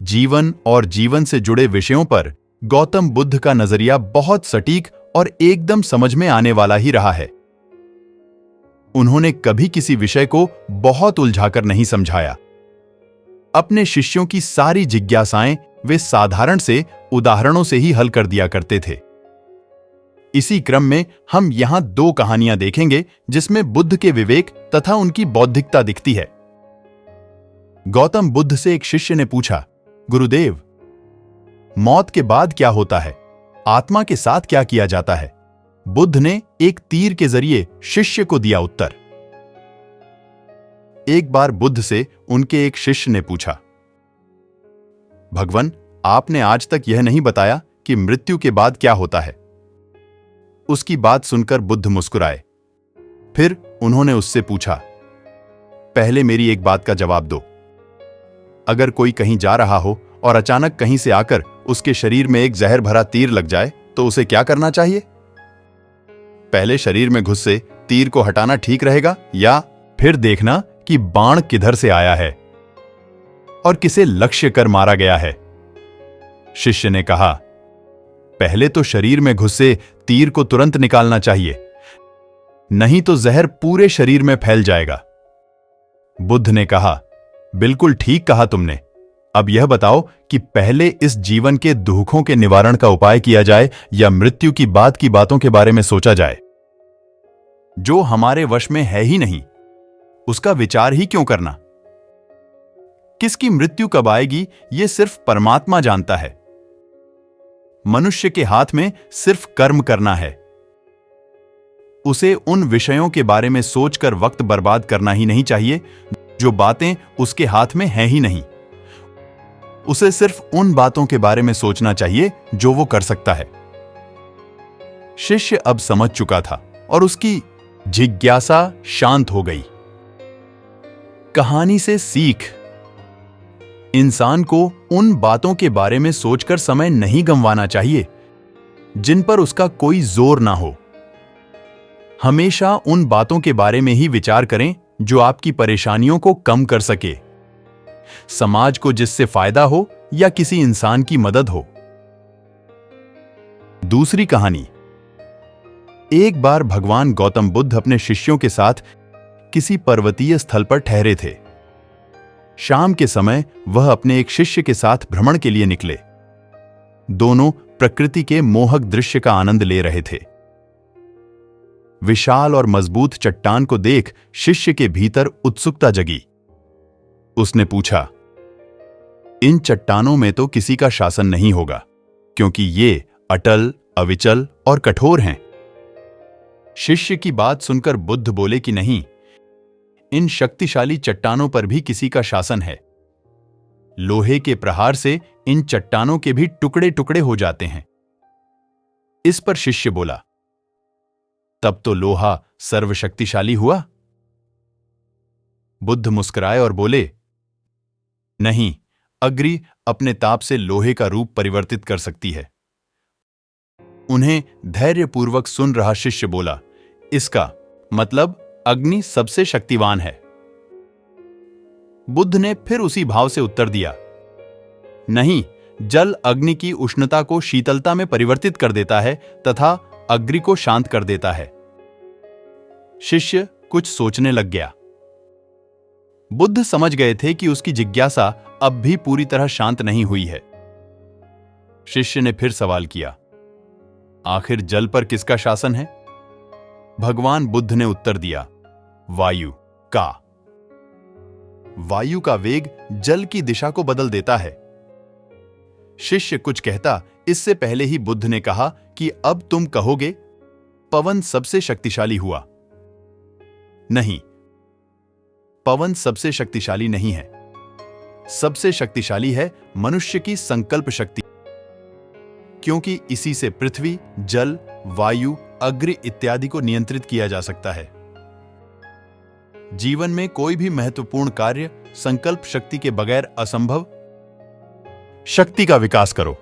जीवन और जीवन से जुड़े विषयों पर गौतम बुद्ध का नजरिया बहुत सटीक और एकदम समझ में आने वाला ही रहा है। उन्होंने कभी किसी विषय को बहुत उलझाकर नहीं समझाया। अपने शिष्यों की सारी जिज्ञासाएं वे साधारण से उदाहरणों से ही हल कर दिया करते थे। इसी क्रम में हम यहां दो कहानियां देखेंगे जिसमें बुद्ध के विवेक तथा उनकी बौद्धिकता दिखती है। गौतम बुद्ध से एक शिष्य ने पूछा, गुरुदेव, मौत के बाद क्या होता है? आत्मा के साथ क्या किया जाता है? बुद्ध ने एक तीर के जरिए शिष्य को दिया उत्तर। एक बार बुद्ध से उनके एक शिष्य ने पूछा, भगवन, आपने आज तक यह नहीं बताया कि मृत्यु के बाद क्या होता है। उसकी बात सुनकर बुद्ध मुस्कुराए। फिर उन्होंने उससे पूछा, पहले मेरी एक बात का जवाब दो। अगर कोई कहीं जा रहा हो और अचानक कहीं से आकर उसके शरीर में एक जहर भरा तीर लग जाए तो उसे क्या करना चाहिए? पहले शरीर में घुसे तीर को हटाना ठीक रहेगा या फिर देखना कि बाण किधर से आया है और किसे लक्ष्य कर मारा गया है? शिष्य ने कहा, पहले तो शरीर में घुसे तीर को तुरंत निकालना चाहिए, नहीं तो जहर पूरे शरीर में फैल जाएगा। बुद्ध ने कहा, बिल्कुल ठीक कहा तुमने। अब यह बताओ कि पहले इस जीवन के दुखों के निवारण का उपाय किया जाए या मृत्यु की बाद की बातों के बारे में सोचा जाए? जो हमारे वश में है ही नहीं, उसका विचार ही क्यों करना? किसकी मृत्यु कब आएगी, यह सिर्फ परमात्मा जानता है। मनुष्य के हाथ में सिर्फ कर्म करना है। उसे उन विषयों के बारे में सोचकर वक्त बर्बाद करना ही नहीं चाहिए जो बातें उसके हाथ में हैं ही नहीं। उसे सिर्फ उन बातों के बारे में सोचना चाहिए जो वो कर सकता है। शिष्य अब समझ चुका था और उसकी जिज्ञासा शांत हो गई। कहानी से सीख, इंसान को उन बातों के बारे में सोचकर समय नहीं गंवाना चाहिए जिन पर उसका कोई जोर ना हो। हमेशा उन बातों के बारे में ही विचार करें जो आपकी परेशानियों को कम कर सके, समाज को जिससे फायदा हो या किसी इंसान की मदद हो। दूसरी कहानी। एक बार भगवान गौतम बुद्ध अपने शिष्यों के साथ किसी पर्वतीय स्थल पर ठहरे थे। शाम के समय वह अपने एक शिष्य के साथ भ्रमण के लिए निकले। दोनों प्रकृति के मोहक दृश्य का आनंद ले रहे थे। विशाल और मजबूत चट्टान को देख शिष्य के भीतर उत्सुकता जगी। उसने पूछा, इन चट्टानों में तो किसी का शासन नहीं होगा क्योंकि ये अटल, अविचल और कठोर हैं। शिष्य की बात सुनकर बुद्ध बोले कि नहीं, इन शक्तिशाली चट्टानों पर भी किसी का शासन है। लोहे के प्रहार से इन चट्टानों के भी टुकड़े टुकड़े हो जाते हैं। इस पर शिष्य बोला, तब तो लोहा सर्वशक्तिशाली हुआ। बुद्ध मुस्कुराए और बोले, नहीं, अग्नि अपने ताप से लोहे का रूप परिवर्तित कर सकती है। उन्हें धैर्यपूर्वक सुन रहा शिष्य बोला, इसका मतलब अग्नि सबसे शक्तिवान है। बुद्ध ने फिर उसी भाव से उत्तर दिया, नहीं, जल अग्नि की उष्णता को शीतलता में परिवर्तित कर देता है तथा अग्नि को शांत कर देता है। शिष्य कुछ सोचने लग गया। बुद्ध समझ गए थे कि उसकी जिज्ञासा अब भी पूरी तरह शांत नहीं हुई है। शिष्य ने फिर सवाल किया, आखिर जल पर किसका शासन है? भगवान बुद्ध ने उत्तर दिया, वायु का। वायु का वेग जल की दिशा को बदल देता है। शिष्य कुछ कहता इससे पहले ही बुद्ध ने कहा कि अब तुम कहोगे पवन सबसे शक्तिशाली हुआ। नहीं, पवन सबसे शक्तिशाली नहीं है। सबसे शक्तिशाली है मनुष्य की संकल्प शक्ति, क्योंकि इसी से पृथ्वी, जल, वायु, अग्नि इत्यादि को नियंत्रित किया जा सकता है। जीवन में कोई भी महत्वपूर्ण कार्य संकल्प शक्ति के बगैर असंभव। शक्ति का विकास करो।